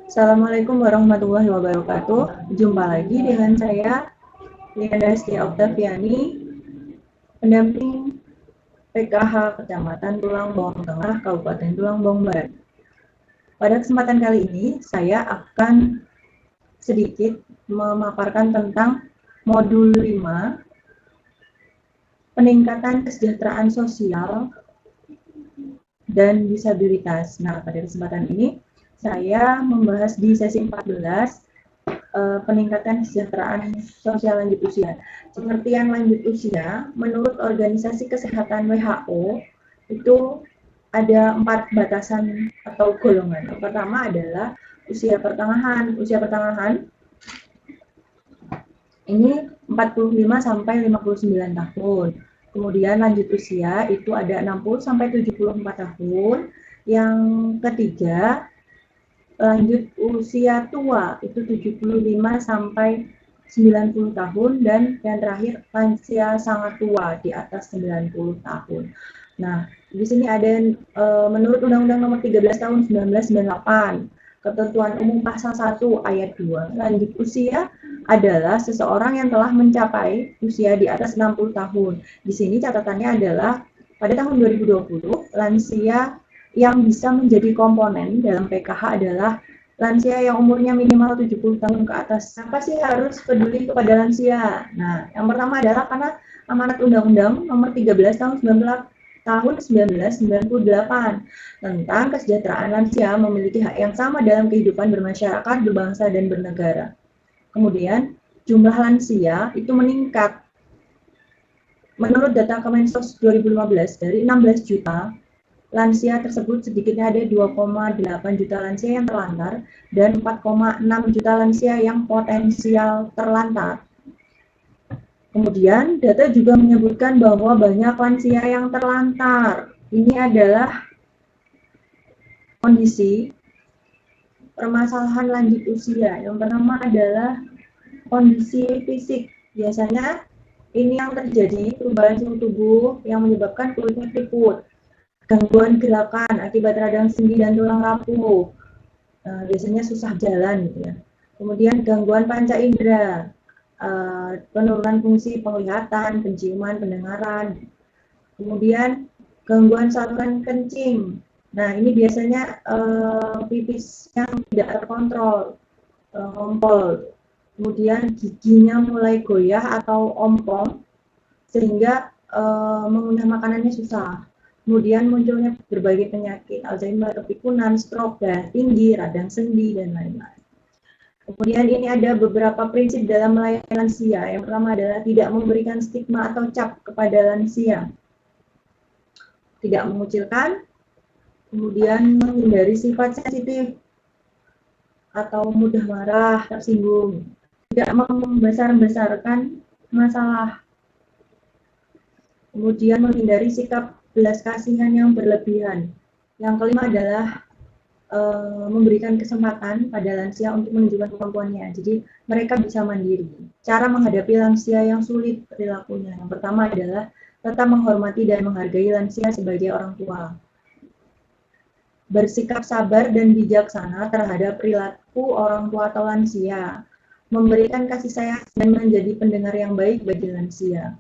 Assalamualaikum warahmatullahi wabarakatuh. Jumpa lagi dengan saya, Liana Rizky Oktaviani, pendamping PKH Kecamatan Tulang Bawang Tengah, Kabupaten Tulang Bawang Barat. Pada kesempatan kali ini, saya akan sedikit memaparkan tentang modul 5, peningkatan kesejahteraan sosial dan disabilitas. Nah, pada kesempatan ini, saya membahas di sesi 14, peningkatan kesejahteraan sosial lanjut usia. Seperti yang lanjut usia, menurut Organisasi Kesehatan WHO, itu ada 4 batasan atau golongan. Yang pertama adalah usia pertengahan. Usia pertengahan ini 45 sampai 59 tahun. Kemudian lanjut usia itu ada 60 sampai 74 tahun. Yang ketiga, lanjut usia tua itu 75 sampai 90 tahun, dan yang terakhir lansia sangat tua di atas 90 tahun. Nah, di sini ada menurut Undang-Undang Nomor 13 Tahun 1998, Ketentuan Umum Pasal 1 Ayat 2, lanjut usia adalah seseorang yang telah mencapai usia di atas 60 tahun. Di sini catatannya adalah pada tahun 2020 lansia yang bisa menjadi komponen dalam PKH adalah lansia yang umurnya minimal 70 tahun ke atas. Kenapa sih harus peduli kepada lansia? Nah, yang pertama adalah karena amanat Undang-Undang Nomor 13 Tahun 1998 tentang kesejahteraan lansia memiliki hak yang sama dalam kehidupan bermasyarakat, berbangsa, dan bernegara. Kemudian, jumlah lansia itu meningkat. Menurut data Kemensos 2015, dari 16 juta lansia tersebut sedikitnya ada 2,8 juta lansia yang terlantar dan 4,6 juta lansia yang potensial terlantar. Kemudian data juga menyebutkan bahwa banyak lansia yang terlantar. Ini adalah kondisi permasalahan lanjut usia. Yang pertama adalah kondisi fisik. Biasanya ini yang terjadi perubahan suhu tubuh yang menyebabkan kulitnya keriput, gangguan gerakan akibat radang sendi dan tulang rapuh, biasanya susah jalan gitu ya. Kemudian gangguan panca indera, penurunan fungsi penglihatan, penciuman, pendengaran. Kemudian gangguan saluran kencing. Nah, ini biasanya pipis yang tidak terkontrol, ngompol. Kemudian giginya mulai goyah atau ompong sehingga mengunyah makanannya susah. Kemudian munculnya berbagai penyakit, Alzheimer, kepikunan, stroke, darah tinggi, radang sendi, dan lain-lain. Kemudian ini ada beberapa prinsip dalam melayani lansia. Yang pertama adalah tidak memberikan stigma atau cap kepada lansia. Tidak mengucilkan, kemudian menghindari sifat sensitif atau mudah marah, tersinggung. Tidak membesar-besarkan masalah. Kemudian menghindari sikap belas kasihan yang berlebihan. Yang kelima adalah memberikan kesempatan pada lansia untuk menunjukkan kemampuannya. Jadi mereka bisa mandiri. Cara menghadapi lansia yang sulit perilakunya. Yang pertama adalah tetap menghormati dan menghargai lansia sebagai orang tua. Bersikap sabar dan bijaksana terhadap perilaku orang tua atau lansia. Memberikan kasih sayang dan menjadi pendengar yang baik bagi lansia.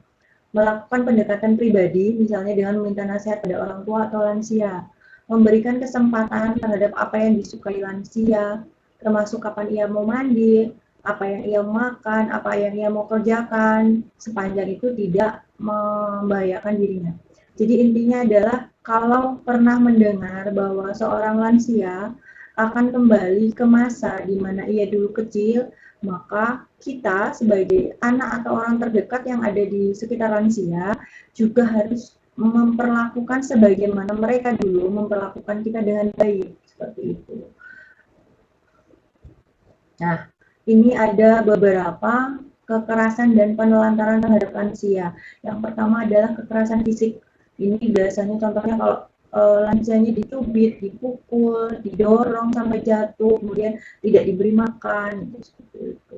Melakukan pendekatan pribadi, misalnya dengan meminta nasihat pada orang tua atau lansia, memberikan kesempatan terhadap apa yang disukai lansia, termasuk kapan ia mau mandi, apa yang ia makan, apa yang ia mau kerjakan, sepanjang itu tidak membahayakan dirinya. Jadi intinya adalah kalau pernah mendengar bahwa seorang lansia akan kembali ke masa di mana ia dulu kecil, maka kita sebagai anak atau orang terdekat yang ada di sekitar lansia juga harus memperlakukan sebagaimana mereka dulu memperlakukan kita dengan baik, seperti itu. Nah, ini ada beberapa kekerasan dan penelantaran terhadap lansia. Yang pertama adalah kekerasan fisik. Ini biasanya contohnya kalau lansianya dicubit, dipukul, didorong sampai jatuh, kemudian tidak diberi makan, seperti itu.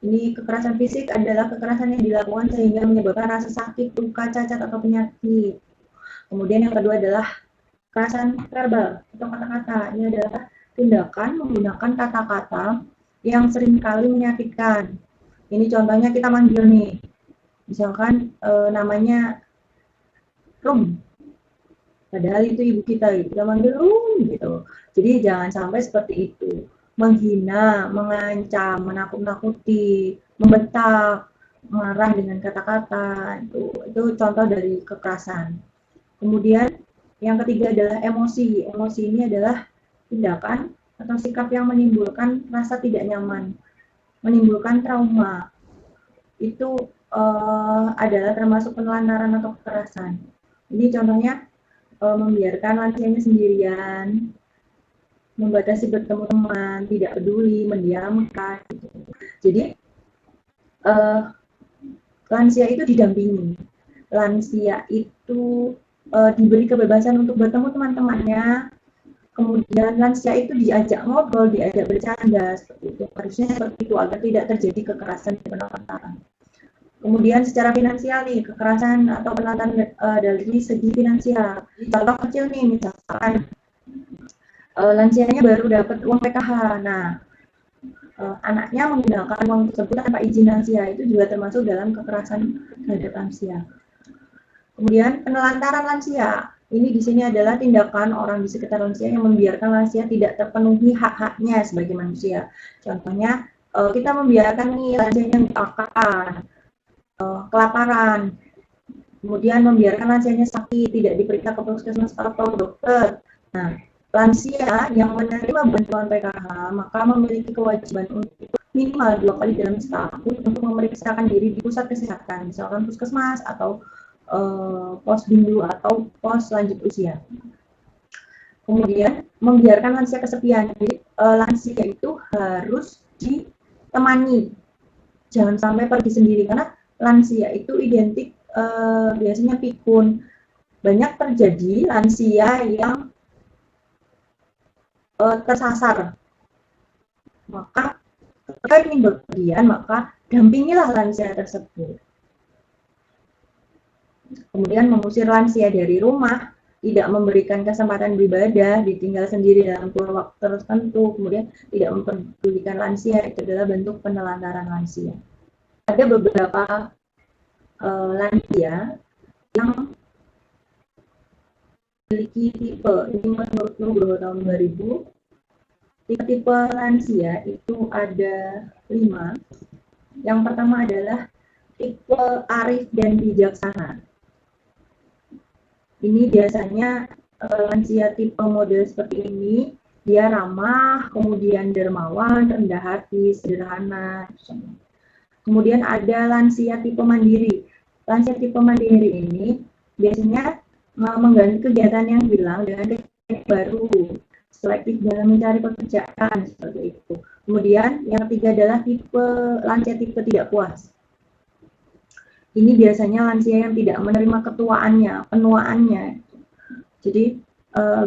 Ini kekerasan fisik adalah kekerasan yang dilakukan sehingga menyebabkan rasa sakit, luka, cacat, atau penyakit. Kemudian yang kedua adalah kekerasan verbal atau kata-kata. Ini adalah tindakan menggunakan kata-kata yang seringkali menyakitkan. Ini contohnya kita manggil nih, misalkan namanya Rum, padahal itu ibu kita, kita manggil Rum gitu. Jadi jangan sampai seperti itu, menghina, mengancam, menakut-nakuti, membentak, marah dengan kata-kata, itu contoh dari kekerasan. Kemudian yang ketiga adalah emosi. Emosi ini adalah tindakan atau sikap yang menimbulkan rasa tidak nyaman, menimbulkan trauma. Itu adalah termasuk penelantaran atau kekerasan. Ini contohnya membiarkan lansianya sendirian, membatasi bertemu teman, tidak peduli, mendiamkan. Gitu. Jadi lansia itu didampingi. Lansia itu diberi kebebasan untuk bertemu teman-temannya. Kemudian lansia itu diajak ngobrol, diajak bercanda, seperti itu. Harusnya seperti itu agar tidak terjadi kekerasan dan penelantaran. Kemudian secara finansial nih, kekerasan atau penelantaran dari segi finansial. Contoh kecil nih, misalkan lansianya baru dapat uang PKH. Nah, anaknya menggunakan uang tersebut tanpa izin lansia, itu juga termasuk dalam kekerasan terhadap lansia. Kemudian penelantaran lansia, ini di sini adalah tindakan orang di sekitar lansia yang membiarkan lansia tidak terpenuhi hak-haknya sebagai manusia. Contohnya, kita membiarkan nih lansianya misalkan kelaparan, kemudian membiarkan lansianya sakit, tidak diperiksa ke puskesmas atau dokter. Nah, lansia yang menerima bantuan PKH maka memiliki kewajiban untuk minimal 2 kali dalam setahun untuk memeriksakan diri di pusat kesehatan, misalkan puskesmas atau pos bindu atau pos lanjut usia. Kemudian membiarkan lansia kesepian. Jadi lansia itu harus ditemani, jangan sampai pergi sendiri karena lansia itu identik biasanya pikun. Banyak terjadi lansia yang tersasar. Maka ketika ingin berpergian, maka dampingilah lansia tersebut. Kemudian mengusir lansia dari rumah, tidak memberikan kesempatan beribadah, ditinggal sendiri dalam kurun waktu tertentu, kemudian tidak memperdulikan lansia, itu adalah bentuk penelantaran lansia. Ada beberapa lansia yang memiliki tipe, ini menurut Nugroho tahun 2000, tipe lansia itu ada 5. Yang pertama adalah tipe arif dan bijaksana. Ini biasanya lansia tipe model seperti ini, dia ramah, kemudian dermawan, rendah hati, sederhana. Kemudian ada lansia tipe mandiri. Lansia tipe mandiri ini biasanya mengganti kegiatan yang hilang dengan kegiatan baru, selektif dalam mencari pekerjaan, seperti itu. Kemudian yang ketiga adalah lansia tipe tidak puas. Ini biasanya lansia yang tidak menerima penuaannya. Jadi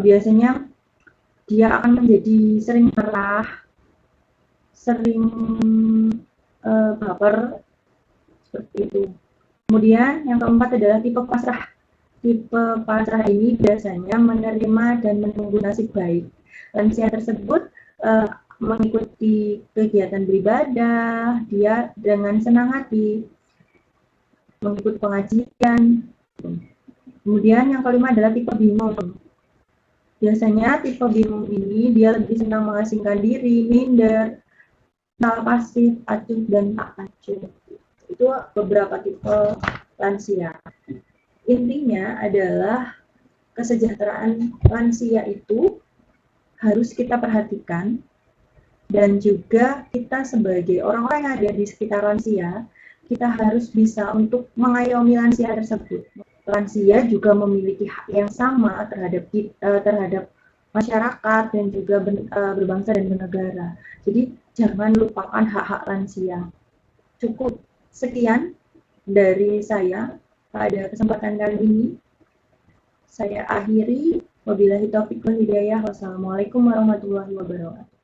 biasanya dia akan menjadi sering marah, sering baper, seperti itu. Kemudian yang keempat adalah tipe pasrah. Tipe pasrah ini biasanya menerima dan menunggu nasib baik. Lansia tersebut mengikuti kegiatan beribadah, dia dengan senang hati mengikuti pengajian. Kemudian yang kelima adalah tipe bingung. Biasanya tipe bingung ini dia lebih senang mengasingkan diri, minder, pasif, acuh, dan tak acuh. Itu beberapa tipe lansia. Intinya adalah kesejahteraan lansia itu harus kita perhatikan, dan juga kita sebagai orang-orang yang ada di sekitar lansia, kita harus bisa untuk mengayomi lansia tersebut. Lansia juga memiliki hak yang sama terhadap masyarakat dan juga berbangsa dan bernegara. Jadi jangan lupakan hak-hak lansia. Cukup sekian dari saya pada kesempatan kali ini. Saya akhiri. Wabillahi taufiq wal hidayah. Wassalamualaikum warahmatullahi wabarakatuh.